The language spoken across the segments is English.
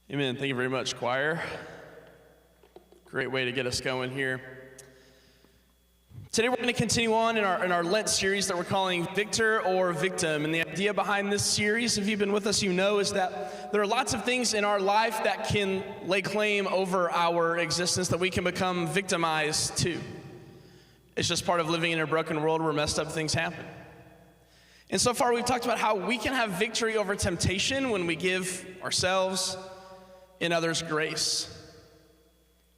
Amen. Thank you very much, choir. Great way to get us going here. Today we're going to continue on in our Lent series that we're calling Victor or Victim. And the idea behind this series, if you've been with us, you know, is that there are lots of things in our life that can lay claim over our existence that we can become victimized to. It's just part of living in a broken world where messed up things happen. And so far we've talked about how we can have victory over temptation when we give ourselves and others grace.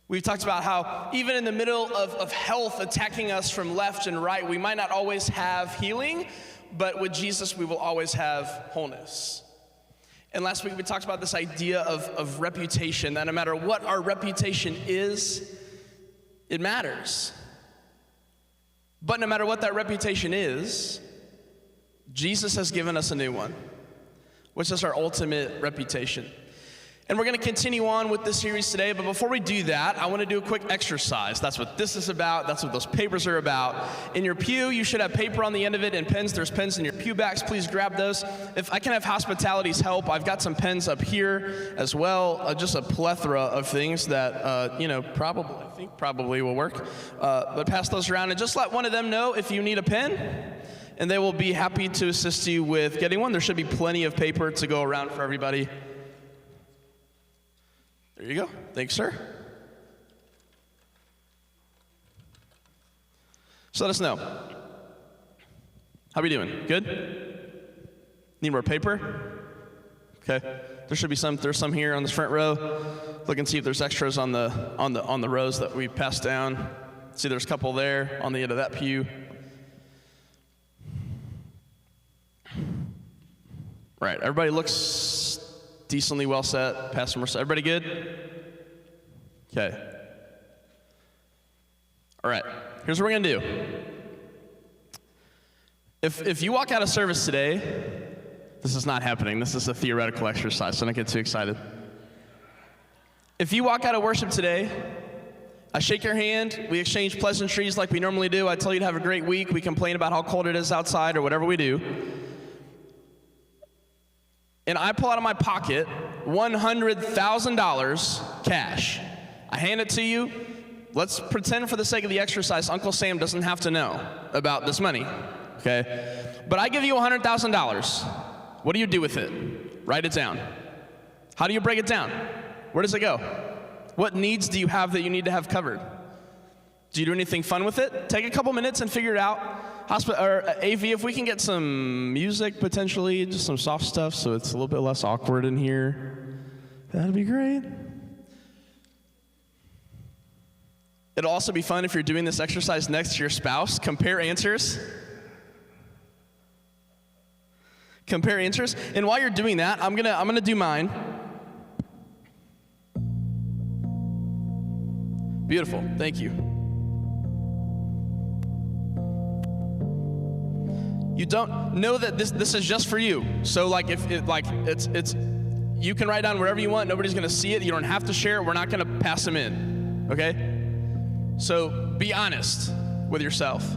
We've talked about how even in the middle of health attacking us from left and right, we might not always have healing, but with Jesus we will always have wholeness. And last week we talked about this idea of reputation, that no matter what our reputation is, it matters. But no matter what that reputation is, Jesus has given us a new one, which is our ultimate reputation. And we're going to continue on with this series today, but before we do that, I want to do a quick exercise. That's what this is about. That's what those papers are about. In your pew, you should have paper on the end of it and pens. There's pens in your pew backs. Please grab those. If I can have hospitality's help, I've got some pens up here as well. Just a plethora of things that, probably will work. But pass those around and just let one of them know if you need a pen, and they will be happy to assist you with getting one. There should be plenty of paper to go around for everybody. There you go. Thanks, sir. So let us know. How we doing? Good? Need more paper? Okay. There should be some. There's some here on this front row. Look and see if there's extras on the rows that we passed down. See, there's a couple there on the end of that pew. Right. Everybody looks decently well set. Pastor Mercer. Everybody good? Okay. All right. Here's what we're going to do. If you walk out of service today, this is not happening. This is a theoretical exercise, so don't get too excited. If you walk out of worship today, I shake your hand, we exchange pleasantries like we normally do. I tell you to have a great week. We complain about how cold it is outside or whatever we do. And I pull out of my pocket $100,000 cash. I hand it to you. Let's pretend for the sake of the exercise, Uncle Sam doesn't have to know about this money, okay? But I give you $100,000. What do you do with it? Write it down. How do you break it down? Where does it go? What needs do you have that you need to have covered? Do you do anything fun with it? Take a couple minutes and figure it out. AV, if we can get some music potentially, just some soft stuff so it's a little bit less awkward in here, that'd be great. It'll also be fun if you're doing this exercise next to your spouse. Compare answers. Compare answers. And while you're doing that, I'm gonna do mine. Beautiful. Thank you. You don't know that this is just for you. So like if it's you can write down wherever you want. Nobody's gonna see it. You don't have to share it. We're not gonna pass them in. Okay? So be honest with yourself.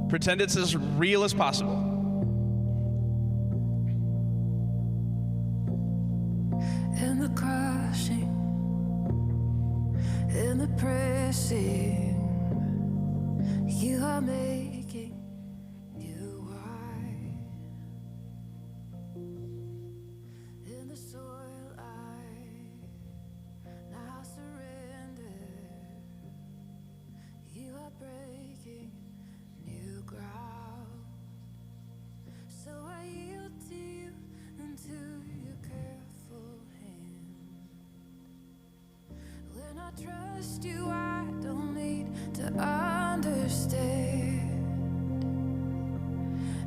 Pretend it's as real as possible. In the crushing, in the pressing, you are making new wine. In the soil I now surrender, you are breaking new ground. So I yield to you and to your careful hand. When I trust you, I don't need to understand.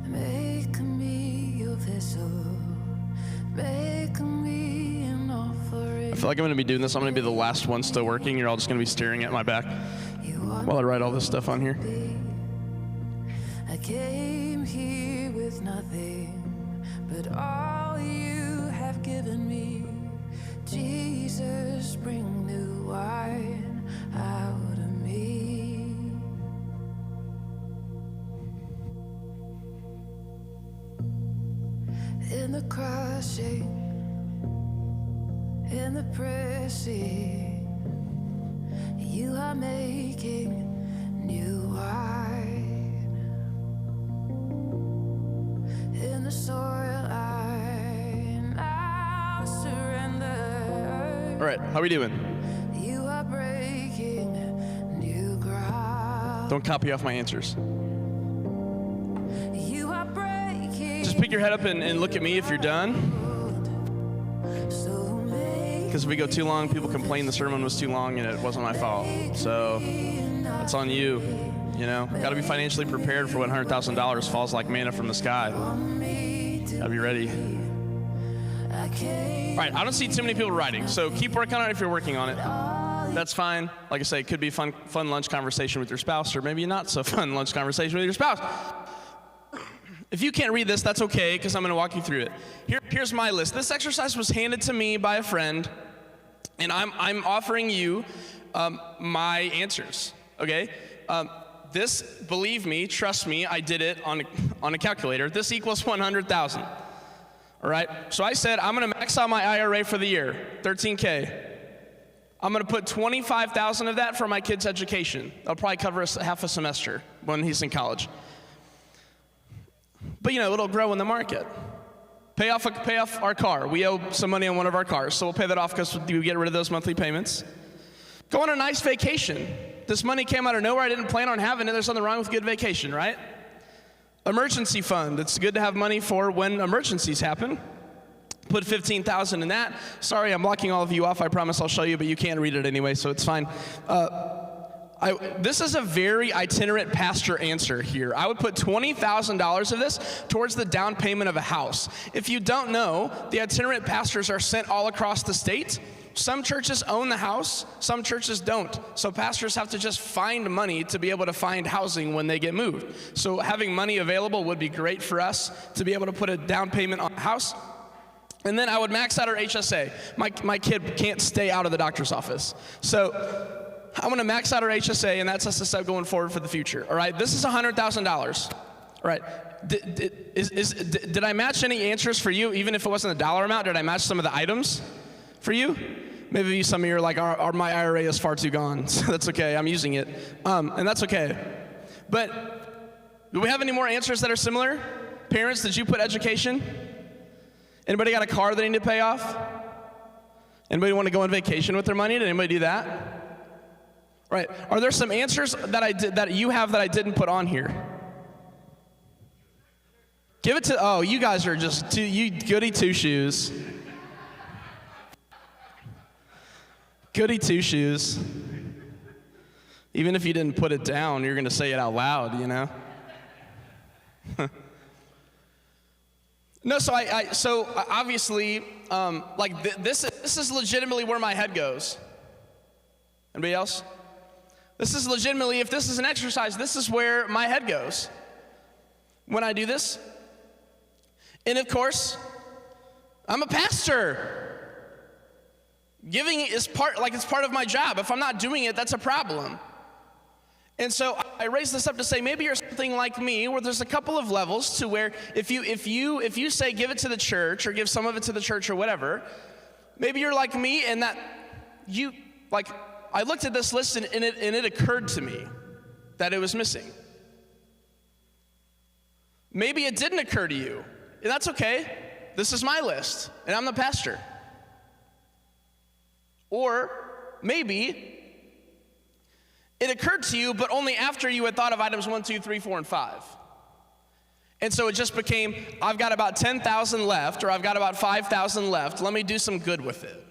Make me your vessel. Make me an offering. I feel like I'm gonna be doing this. I'm gonna be the last one still working. You're all just gonna be staring at my back while I write all this stuff on here. I came here with nothing but all you have given me. Jesus, bring new wine out of me. In the crushing, in the pressing, you are making new wine. In the soil I now surrender. All right, how we doing? You are breaking new ground. Don't copy off my answers. You are breaking. Just pick your head up and look at me if you're done. So make Because if we go too long, people complain the sermon was too long and it wasn't my fault. So that's on you. You know, got to be financially prepared for when $100,000 falls like manna from the sky. Got to be ready. I can't. All right, I don't see too many people writing, so keep working on it if you're working on it. That's fine. Like I say, it could be fun lunch conversation with your spouse, or maybe not so fun lunch conversation with your spouse. If you can't read this, that's okay, because I'm going to walk you through it. Here's my list. This exercise was handed to me by a friend, and I'm offering you my answers, okay? This, believe me, trust me, I did it on a calculator. This equals 100,000, all right? So I said, I'm going to max out my IRA for the year, $13K. I'm going to put 25,000 of that for my kid's education. That'll probably cover half a semester when he's in college. But, you know, it'll grow in the market. Pay off our car. We owe some money on one of our cars, so we'll pay that off because we get rid of those monthly payments. Go on a nice vacation. This money came out of nowhere. I didn't plan on having it. There's nothing wrong with good vacation, right? Emergency fund. It's good to have money for when emergencies happen. Put 15,000 in that. Sorry, I'm blocking all of you off. I promise I'll show you, but you can't read it anyway, so it's fine. This is a very itinerant pastor answer here. I would put $20,000 of this towards the down payment of a house. If you don't know, the itinerant pastors are sent all across the state. Some churches own the house, some churches don't. So pastors have to just find money to be able to find housing when they get moved. So having money available would be great for us to be able to put a down payment on a house. And then I would max out our HSA. My kid can't stay out of the doctor's office. So I'm going to max out our HSA, and that sets us up going forward for the future. All right, this is $100,000. All right, did I match any answers for you, even if it wasn't a dollar amount? Did I match some of the items for you? Maybe some of you are like, my IRA is far too gone. So that's okay, I'm using it, and that's okay. But do we have any more answers that are similar? Parents, did you put education? Anybody got a car they need to pay off? Anybody want to go on vacation with their money? Did anybody do that? Right. Are there some answers that you have that I didn't put on here? Give it to, you guys are just you goody two shoes. Goody two shoes. Even if you didn't put it down, you're going to say it out loud, you know? No, so obviously, this is legitimately where my head goes. Anybody else? This is legitimately, if this is an exercise, this is where my head goes when I do this. And of course, I'm a pastor. Giving is it's part of my job. If I'm not doing it, that's a problem. And so I raise this up to say maybe you're something like me, where there's a couple of levels to where if you say give it to the church or give some of it to the church or whatever, maybe you're like me and that I looked at this list and it occurred to me that it was missing. Maybe it didn't occur to you, and that's okay. This is my list, and I'm the pastor. Or maybe it occurred to you, but only after you had thought of items 1, 2, 3, 4, and 5. And so it just became, I've got about 10,000 left, or I've got about 5,000 left. Let me do some good with it.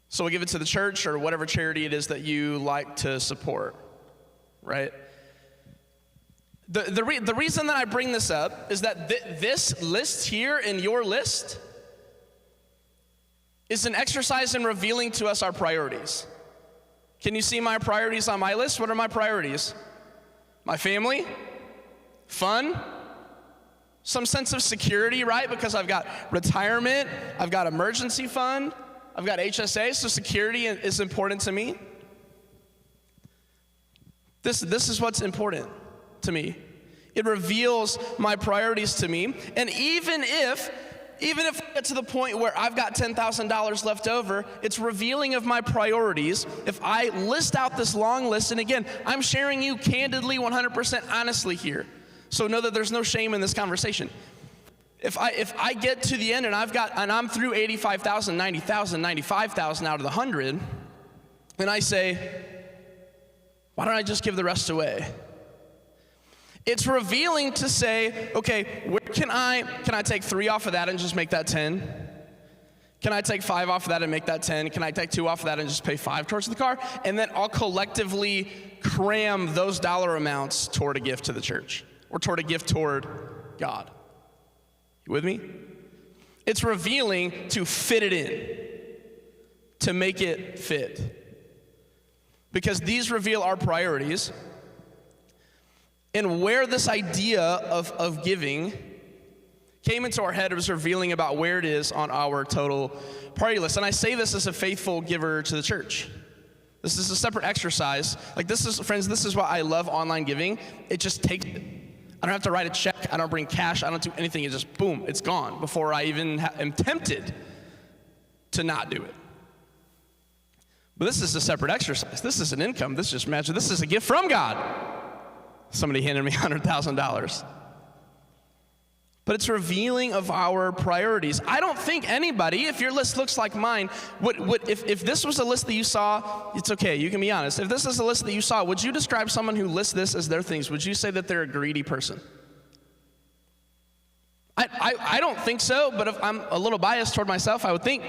So we'll give it to the church or whatever charity it is that you like to support, right? The reason that I bring this up is that this list here in your list is an exercise in revealing to us our priorities. Can you see my priorities on my list? What are my priorities? My family, fun, some sense of security, right? Because I've got retirement, I've got emergency fund, I've got HSA, so security is important to me. This is what's important to me. It reveals my priorities to me. And even if Even if I get to the point where I've got $10,000 left over, it's revealing of my priorities. If I list out this long list, and again, I'm sharing you candidly, 100% honestly here. So know that there's no shame in this conversation. If I get to the end and I'm through 85,000, 90,000, 95,000 out of the 100, and I say, why don't I just give the rest away? It's revealing to say, okay, where can I take 3 off of that and just make that 10? Can I take 5 off of that and make that 10? Can I take 2 off of that and just pay 5 towards the car? And then I'll collectively cram those dollar amounts toward a gift to the church or toward a gift toward God. You with me? It's revealing to fit it in, to make it fit. Because these reveal our priorities. And where this idea of giving came into our head, it was revealing about where it is on our total priority list. And I say this as a faithful giver to the church. This is a separate exercise. Like this is why I love online giving. It just takes it. I don't have to write a check. I don't bring cash. I don't do anything. It just, boom, it's gone before I even am tempted to not do it. But this is a separate exercise. This is an income. This is a gift from God. Somebody handed me $100,000. But it's revealing of our priorities. I don't think anybody, if your list looks like mine, if this was a list that you saw, it's okay, you can be honest. If this is a list that you saw, would you describe someone who lists this as their things? Would you say that they're a greedy person? I don't think so, but if I'm a little biased toward myself, I would think.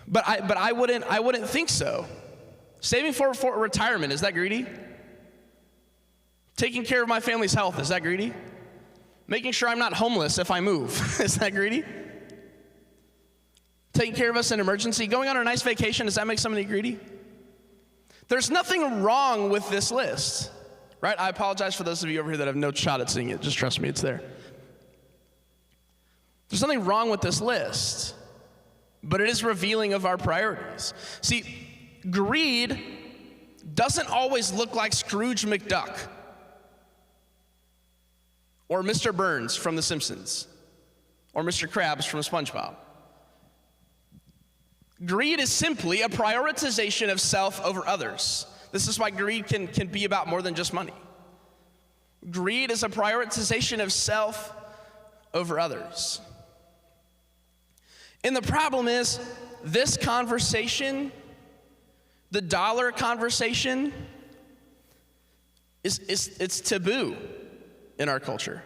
But I wouldn't think so. Saving for retirement, is that greedy? Taking care of my family's health, is that greedy? Making sure I'm not homeless if I move, is that greedy? Taking care of us in emergency, going on a nice vacation, does that make somebody greedy? There's nothing wrong with this list, right? I apologize for those of you over here that have no shot at seeing it. Just trust me, it's there. There's nothing wrong with this list, but it is revealing of our priorities. See, greed doesn't always look like Scrooge McDuck or Mr. Burns from The Simpsons, or Mr. Krabs from SpongeBob. Greed is simply a prioritization of self over others. This is why greed can be about more than just money. Greed is a prioritization of self over others. And the problem is, this conversation, the dollar conversation, it's taboo in our culture.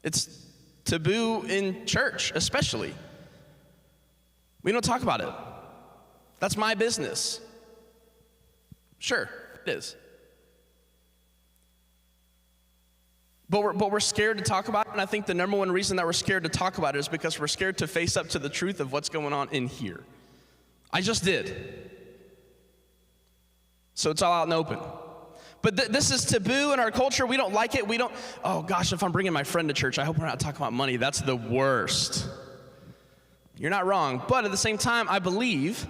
It's taboo in church, especially. We don't talk about it. That's my business. Sure, it is. But we're scared to talk about it, and I think the number one reason that we're scared to talk about it is because we're scared to face up to the truth of what's going on in here. I just did. So it's all out and open. But this is taboo in our culture. We don't like it. Oh gosh, if I'm bringing my friend to church, I hope we're not talking about money. That's the worst. You're not wrong. But at the same time, I believe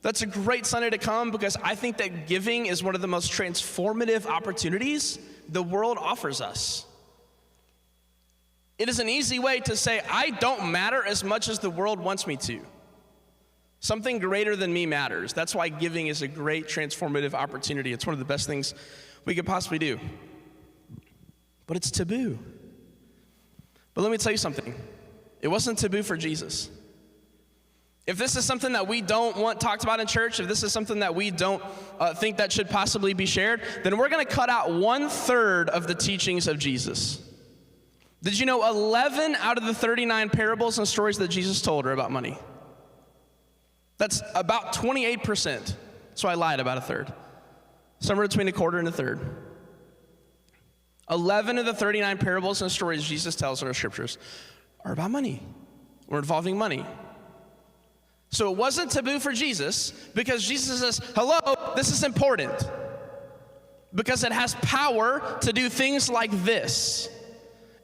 that's a great Sunday to come because I think that giving is one of the most transformative opportunities the world offers us. It is an easy way to say, I don't matter as much as the world wants me to. Something greater than me matters. That's why giving is a great transformative opportunity. It's one of the best things we could possibly do. But it's taboo. But let me tell you something. It wasn't taboo for Jesus. If this is something that we don't want talked about in church, if this is something that we don't think that should possibly be shared, then we're going to cut out 1/3 of the teachings of Jesus. Did you know 11 out of the 39 parables and stories that Jesus told are about money? That's about 28%. So I lied, about 1/3. Somewhere between 1/4 and 1/3. 11 of the 39 parables and stories Jesus tells in our scriptures are about money or involving money. So it wasn't taboo for Jesus because Jesus says, hello, this is important. Because it has power to do things like this.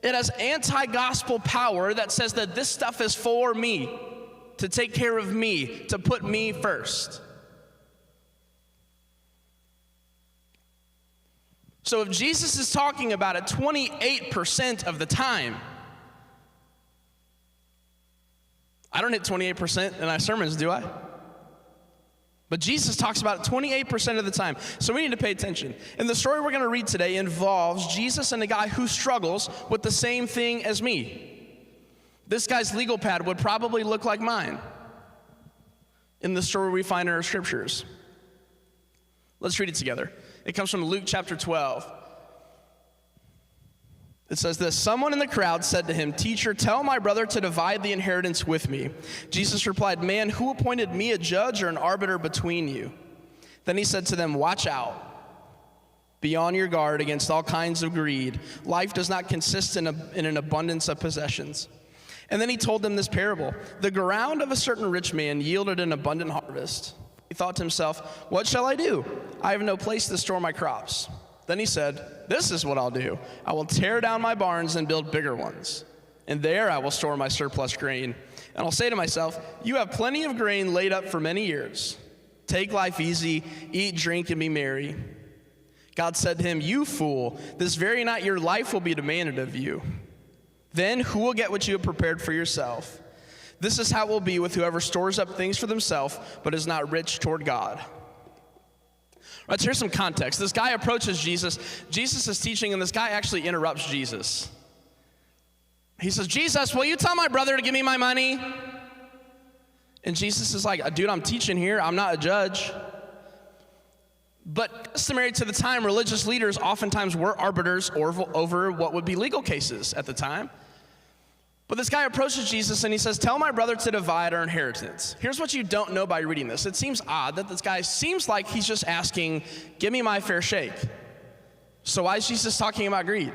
It has anti-gospel power that says that this stuff is for me, to take care of me, to put me first. So if Jesus is talking about it 28% of the time, I don't hit 28% in my sermons, do I? But Jesus talks about it 28% of the time, so we need to pay attention. And the story we're going to read today involves Jesus and a guy who struggles with the same thing as me. This guy's legal pad would probably look like mine in the story we find in our scriptures. Let's read it together. It comes from Luke chapter 12. It says this: someone in the crowd said to him, "Teacher, tell my brother to divide the inheritance with me." Jesus replied, "Man, who appointed me a judge or an arbiter between you?" Then he said to them, "Watch out. Be on your guard against all kinds of greed. Life does not consist in an abundance of possessions." And then he told them this parable. The ground of a certain rich man yielded an abundant harvest. He thought to himself, "What shall I do? I have no place to store my crops." Then he said, "This is what I'll do. I will tear down my barns and build bigger ones. And there I will store my surplus grain. And I'll say to myself, you have plenty of grain laid up for many years. Take life easy, eat, drink, and be merry." God said to him, "You fool, this very night your life will be demanded of you. Then who will get what you have prepared for yourself? This is how it will be with whoever stores up things for themselves, but is not rich toward God." All right, so here's some context. This guy approaches Jesus. Jesus is teaching, and this guy actually interrupts Jesus. He says, "Jesus, will you tell my brother to give me my money?" And Jesus is like, "Dude, I'm teaching here. I'm not a judge." But customary to the time, religious leaders oftentimes were arbiters over what would be legal cases at the time. But this guy approaches Jesus and he says, "Tell my brother to divide our inheritance." Here's what you don't know by reading this. It seems odd that this guy seems like he's just asking, "Give me my fair shake." So why is Jesus talking about greed?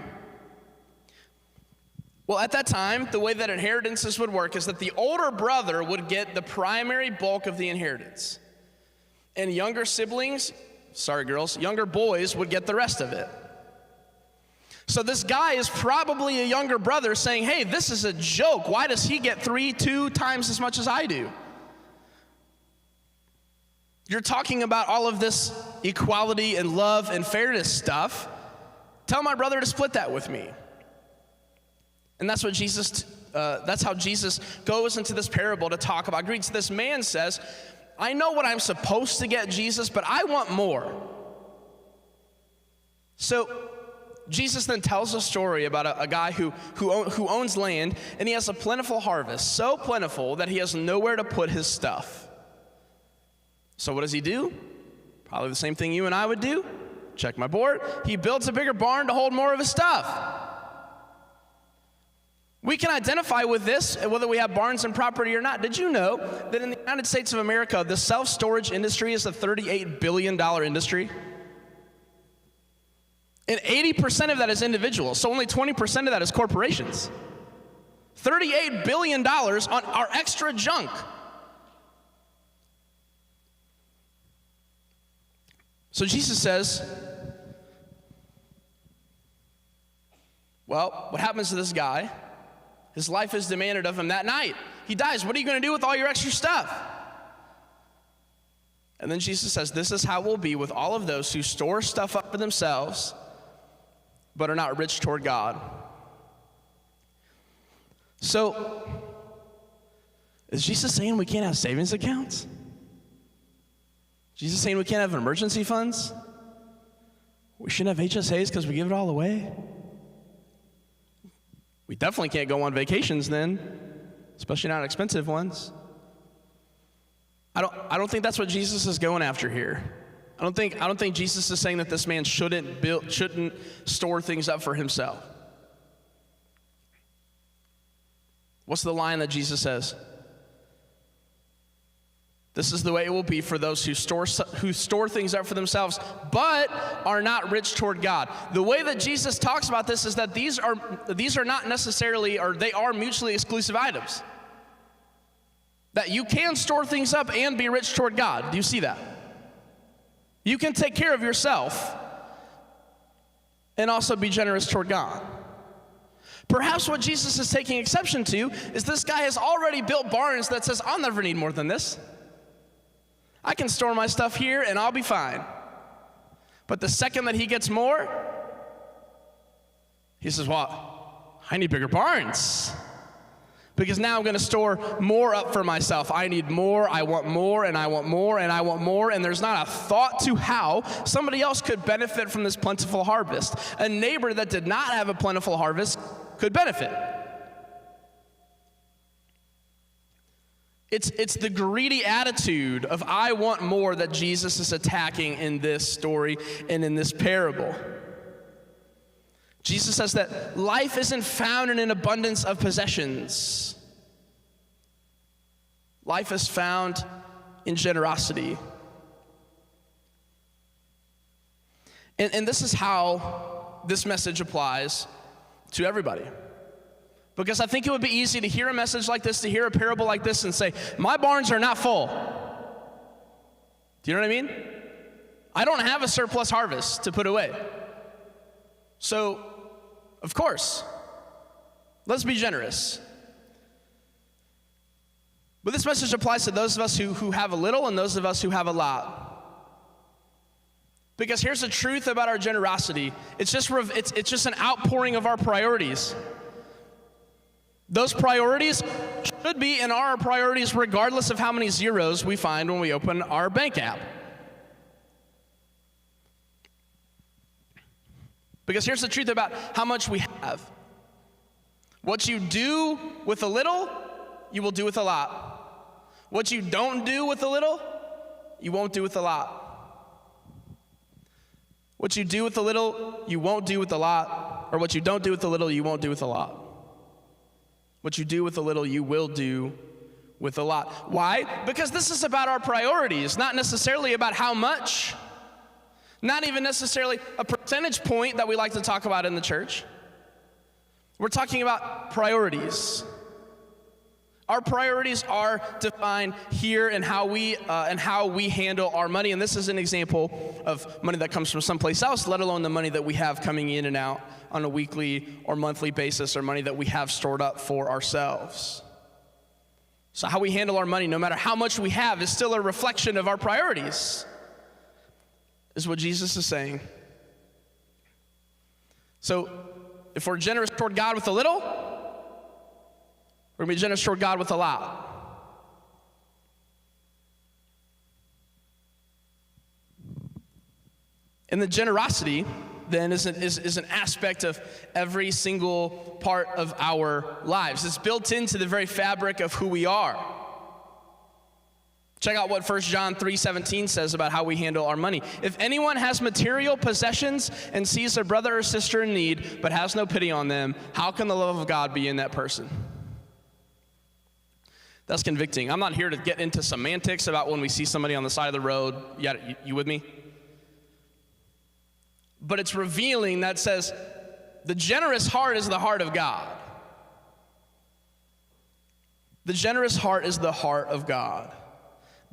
Well, at that time, the way that inheritances would work is that the older brother would get the primary bulk of the inheritance. And younger siblings, younger boys would get the rest of it. So this guy is probably a younger brother saying, "Hey, this is a joke. Why does he get 2 times as much as I do? You're talking about all of this equality and love and fairness stuff. Tell my brother to split that with me." And that's how Jesus goes into this parable to talk about greed. So this man says, "I know what I'm supposed to get, Jesus, but I want more." So Jesus then tells a story about a guy who owns land, and he has a plentiful harvest, so plentiful that he has nowhere to put his stuff. So what does he do? Probably the same thing you and I would do. Check my board. He builds a bigger barn to hold more of his stuff. We can identify with this, whether we have barns and property or not. Did you know that in the United States of America, the self-storage industry is a $38 billion industry? And 80% of that is individuals, so only 20% of that is corporations. $38 billion on our extra junk. So Jesus says, well, what happens to this guy? His life is demanded of him that night. He dies. What are you going to do with all your extra stuff? And then Jesus says, this is how it will be with all of those who store stuff up for themselves, but are not rich toward God. So, is Jesus saying we can't have savings accounts? Jesus saying we can't have emergency funds? We shouldn't have HSAs because we give it all away? We definitely can't go on vacations then, especially not expensive ones. I don't think that's what Jesus is going after here. I don't think Jesus is saying that this man shouldn't store things up for himself. What's the line that Jesus says? This is the way it will be for those who store things up for themselves, but are not rich toward God. The way that Jesus talks about this is that these are not necessarily, or they are mutually exclusive items. That you can store things up and be rich toward God. Do you see that? You can take care of yourself and also be generous toward God. Perhaps what Jesus is taking exception to is this guy has already built barns that says, I'll never need more than this. I can store my stuff here and I'll be fine. But the second that he gets more, he says, well, I need bigger barns. Because now I'm going to store more up for myself. I need more, I want more, and I want more, and I want more, and there's not a thought to how somebody else could benefit from this plentiful harvest. A neighbor that did not have a plentiful harvest could benefit. It's the greedy attitude of I want more that Jesus is attacking in this story and in this parable. Jesus says that life isn't found in an abundance of possessions. Life is found in generosity. And this is how this message applies to everybody. Because I think it would be easy to hear a message like this, to hear a parable like this and say, my barns are not full. Do you know what I mean? I don't have a surplus harvest to put away. So, of course, let's be generous. But this message applies to those of us who have a little and those of us who have a lot. Because here's the truth about our generosity. It's just an outpouring of our priorities. Those priorities should be in our priorities regardless of how many zeros we find when we open our bank app. Because here's the truth about how much we have. What you do with a little, you will do with a lot. What you don't do with a little, you won't do with a lot. What you do with a little, you won't do with a lot. Or what you don't do with a little, you won't do with a lot. What you do with a little, you will do with a lot. Why? Because this is about our priorities, not necessarily about how much. Not even necessarily a percentage point that we like to talk about in the church. We're talking about priorities. Our priorities are defined here in how we handle our money. And this is an example of money that comes from someplace else, let alone the money that we have coming in and out on a weekly or monthly basis, or money that we have stored up for ourselves. So how we handle our money, no matter how much we have, is still a reflection of our priorities, is what Jesus is saying. So if we're generous toward God with a little, we're going to be generous toward God with a lot. And the generosity, then, is an aspect of every single part of our lives. It's built into the very fabric of who we are. Check out what 1 John 3:17 says about how we handle our money. If anyone has material possessions and sees a brother or sister in need but has no pity on them, how can the love of God be in that person? That's convicting. I'm not here to get into semantics about when we see somebody on the side of the road. You with me? But it's revealing that says the generous heart is the heart of God. The generous heart is the heart of God.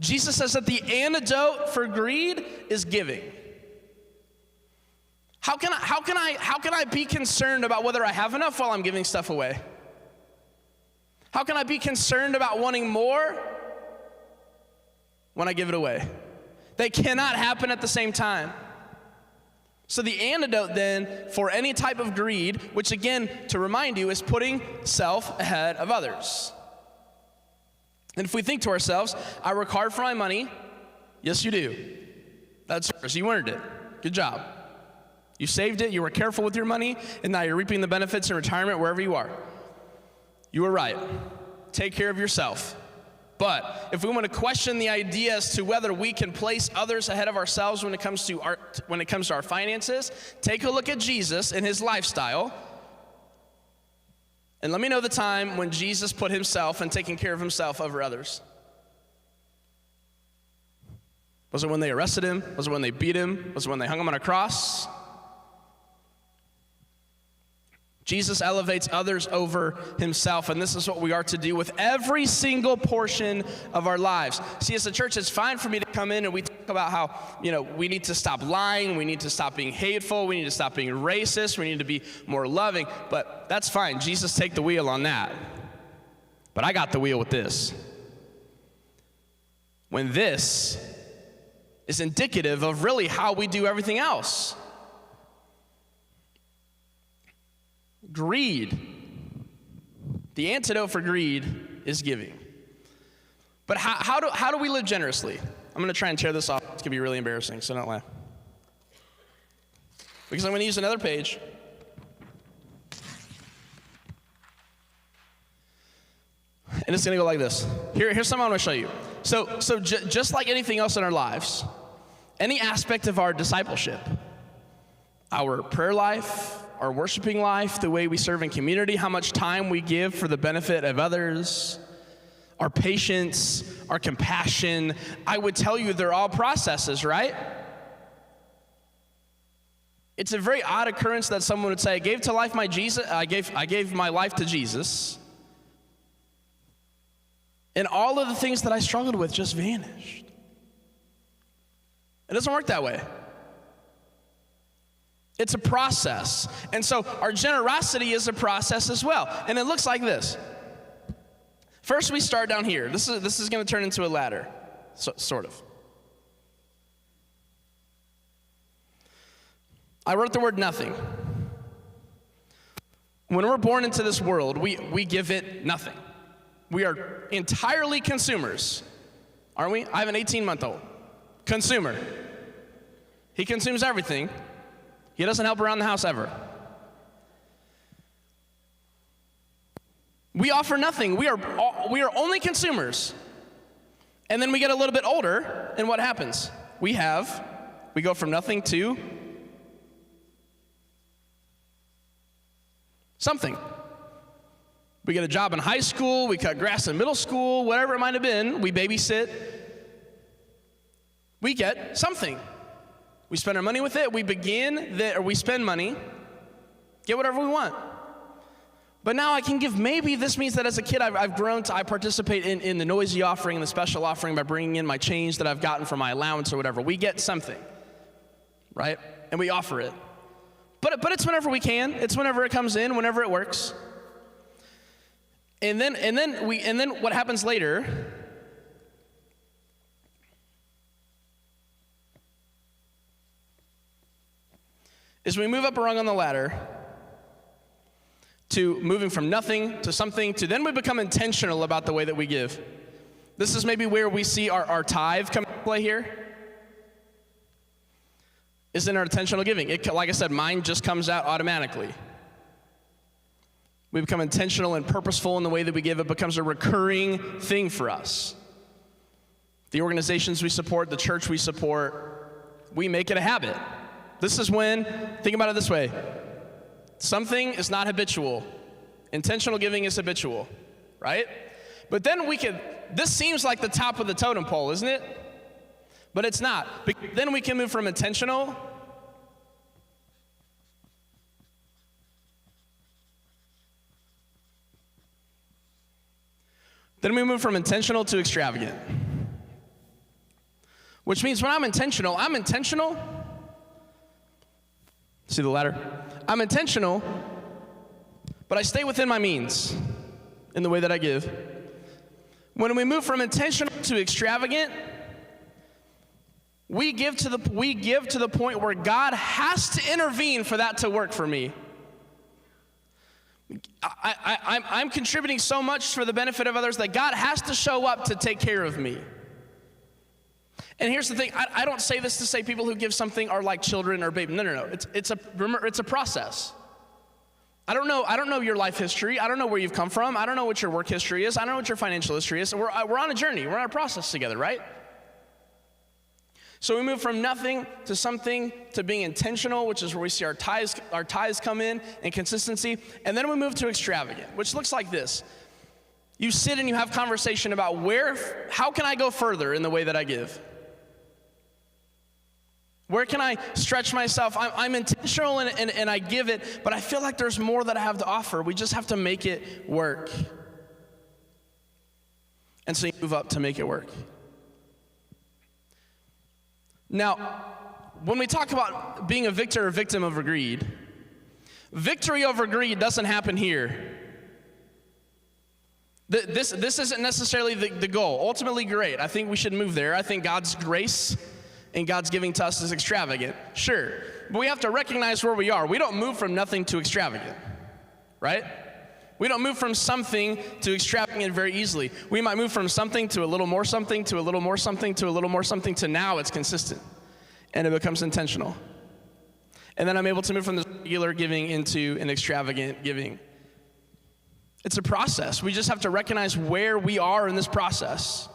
Jesus says that the antidote for greed is giving. How can I be concerned about whether I have enough while I'm giving stuff away? How can I be concerned about wanting more when I give it away? They cannot happen at the same time. So the antidote then for any type of greed, which again, to remind you, is putting self ahead of others. And if we think to ourselves, I work hard for my money, yes you do. That's yours, you earned it, good job. You saved it, you were careful with your money, and now you're reaping the benefits in retirement wherever you are. You were right, take care of yourself. But if we want to question the idea as to whether we can place others ahead of ourselves when it comes to our finances, take a look at Jesus and his lifestyle. And let me know the time when Jesus put himself and taking care of himself over others. Was it when they arrested him? Was it when they beat him? Was it when they hung him on a cross? Jesus elevates others over himself, and this is what we are to do with every single portion of our lives. See, as a church, it's fine for me to come in and we talk about how, we need to stop lying, we need to stop being hateful, we need to stop being racist, we need to be more loving, but that's fine. Jesus, take the wheel on that. But I got the wheel with this. When this is indicative of really how we do everything else. Greed The antidote for greed is giving. But how do we live generously? I'm going to try and tear this off. It's going to be really embarrassing, so don't laugh. Because I'm going to use another page. And it's going to go like this. Here's something I want to show you. So just like anything else in our lives, any aspect of our discipleship, our prayer life, our worshiping life, the way we serve in community, how much time we give for the benefit of others, our patience, our compassion, I would tell you they're all processes, right? It's a very odd occurrence that someone would say, I gave my life to Jesus, and all of the things that I struggled with just vanished. It doesn't work that way. It's a process. And so our generosity is a process as well. And it looks like this. First, we start down here. This is going to turn into a ladder, sort of. I wrote the word nothing. When we're born into this world, we give it nothing. We are entirely consumers, aren't we? I have an 18-month-old. Consumer. He consumes everything. He doesn't help around the house ever. We offer nothing. We are only consumers. And then we get a little bit older, and what happens? We go from nothing to something. We get a job in high school, we cut grass in middle school, whatever it might have been, we babysit. We get something. We spend our money with it, we spend money, get whatever we want. But now I can give, maybe this means that as a kid I've grown to, I participate in the noisy offering and the special offering by bringing in my change that I've gotten from my allowance or whatever. We get something, right? And we offer it. But it's whenever we can, it's whenever it comes in, whenever it works. And then what happens later is we move up a rung on the ladder to moving from nothing to something to then we become intentional about the way that we give. This is maybe where we see our tithe come into play here. Is in our intentional giving. Like I said, mine just comes out automatically. We become intentional and purposeful in the way that we give. It becomes a recurring thing for us. The organizations we support, the church we support, we make it a habit. This is when, think about it this way, something is not habitual. Intentional giving is habitual, right? But then this seems like the top of the totem pole, isn't it? But it's not. Then we can move from intentional to extravagant. Which means when I'm intentional, see the ladder? I'm intentional, but I stay within my means in the way that I give. When we move from intentional to extravagant, we give to the point where God has to intervene for that to work for me. I'm contributing so much for the benefit of others that God has to show up to take care of me. And here's the thing, I don't say this to say people who give something are like children or babies. No. It's a process. I don't know your life history. I don't know where you've come from. I don't know what your work history is. I don't know what your financial history is. We're on a journey. We're on a process together, right? So we move from nothing to something to being intentional, which is where we see our tithes come in, and consistency. And then we move to extravagant, which looks like this. You sit and you have conversation about how can I go further in the way that I give? Where can I stretch myself? I'm intentional and I give it, but I feel like there's more that I have to offer. We just have to make it work. And so you move up to make it work. Now, when we talk about being a victor or victim over greed, victory over greed doesn't happen here. This isn't necessarily the goal. Ultimately, great. I think we should move there. I think God's grace and God's giving to us is extravagant. Sure. But we have to recognize where we are. We don't move from nothing to extravagant, right? We don't move from something to extravagant very easily. We might move from something to a little more something to a little more something to a little more something to now it's consistent and it becomes intentional. And then I'm able to move from this regular giving into an extravagant giving. It's a process. We just have to recognize where we are in this process.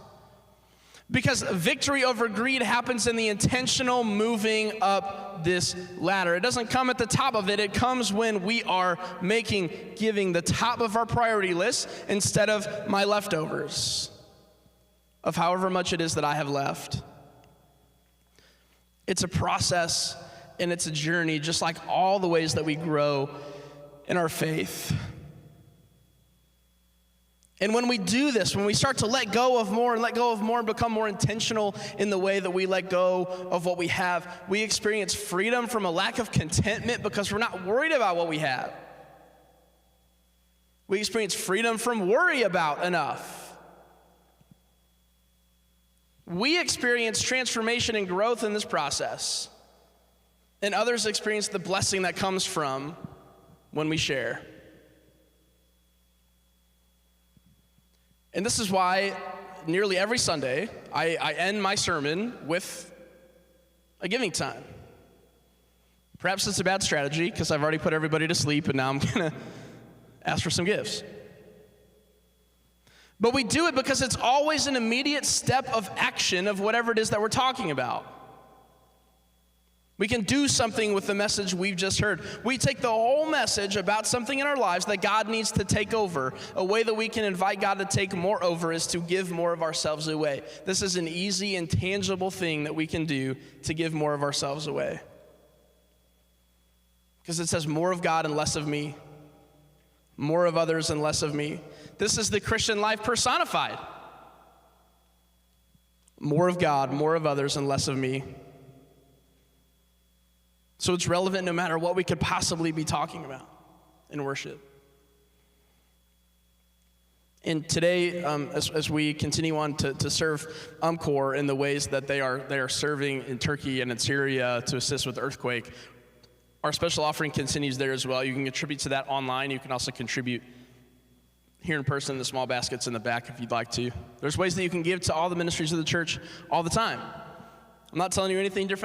Because victory over greed happens in the intentional moving up this ladder. It doesn't come at the top of it. It comes when we are making giving the top of our priority list instead of my leftovers, of however much it is that I have left. It's a process and it's a journey, just like all the ways that we grow in our faith. And when we do this, when we start to let go of more and let go of more and become more intentional in the way that we let go of what we have, we experience freedom from a lack of contentment because we're not worried about what we have. We experience freedom from worry about enough. We experience transformation and growth in this process, and others experience the blessing that comes from when we share. And this is why nearly every Sunday, I end my sermon with a giving time. Perhaps it's a bad strategy because I've already put everybody to sleep and now I'm going to ask for some gifts. But we do it because it's always an immediate step of action of whatever it is that we're talking about. We can do something with the message we've just heard. We take the whole message about something in our lives that God needs to take over. A way that we can invite God to take more over is to give more of ourselves away. This is an easy and tangible thing that we can do to give more of ourselves away. Because it says more of God and less of me. More of others and less of me. This is the Christian life personified. More of God, more of others, and less of me. So it's relevant no matter what we could possibly be talking about in worship. And today, as we continue on to serve UMCOR in the ways that they are serving in Turkey and in Syria to assist with the earthquake, our special offering continues there as well. You can contribute to that online. You can also contribute here in person in the small baskets in the back if you'd like to. There's ways that you can give to all the ministries of the church all the time. I'm not telling you anything different.